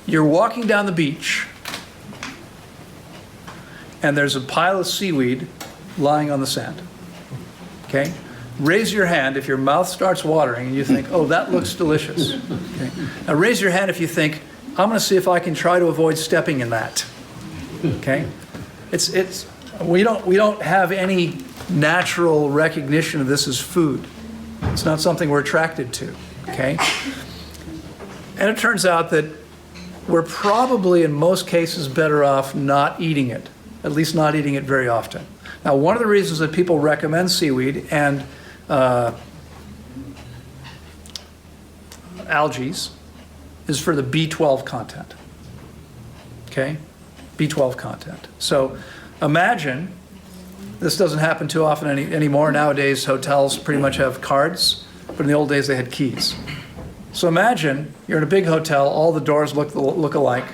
You're walking down the beach, and there's a pile of seaweed lying on the sand. Okay? Raise your hand if your mouth starts watering and you think, oh, that looks delicious. Okay? Now raise your hand if you think, I'm going to see if I can try to avoid stepping in that. Okay? We don't have any natural recognition of this as food. It's not something we're attracted to. Okay? And it turns out that we're probably in most cases better off not eating it, at least not eating it very often. Now, one of the reasons that people recommend seaweed and algae is for the B12 content. Okay? B12 content. So imagine, this doesn't happen too often anymore. Nowadays, hotels pretty much have cards, but in the old days, they had keys. So imagine you're in a big hotel, all the doors look alike.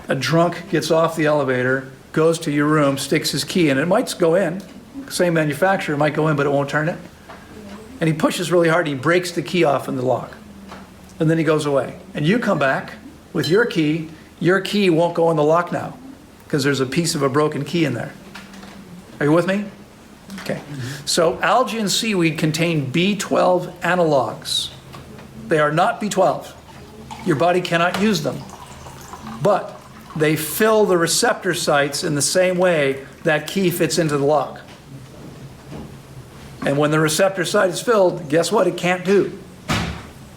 A drunk gets off the elevator, goes to your room, sticks his key in. It might go in. Same manufacturer might go in, but it won't turn it. And he pushes really hard, and he breaks the key off in the lock. And then he goes away. And you come back with your key won't go in the lock now because there's a piece of a broken key in there. Are you with me? Okay. So algae and seaweed contain B12 analogs. They are not B12. Your body cannot use them. But they fill the receptor sites in the same way that key fits into the lock. And when the receptor site is filled, guess what it can't do?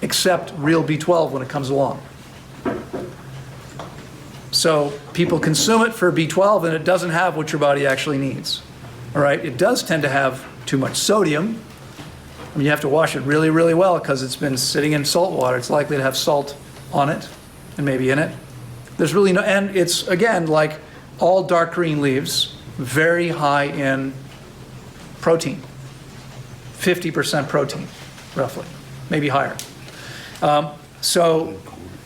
Except real B12 when it comes along. So people consume it for B12 and it doesn't have what your body actually needs. All right, it does tend to have too much sodium. I mean, you have to wash it really, really well because it's been sitting in salt water. It's likely to have salt on it and maybe in it. There's really no, and it's, again, like all dark green leaves, very high in protein. 50% protein, roughly, maybe higher. So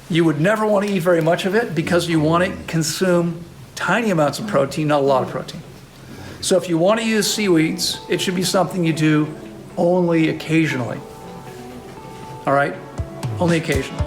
you would never want to eat very much of it because you want to consume tiny amounts of protein, not a lot of protein. So if you want to use seaweeds, it should be something you do only occasionally. All right? Only occasionally.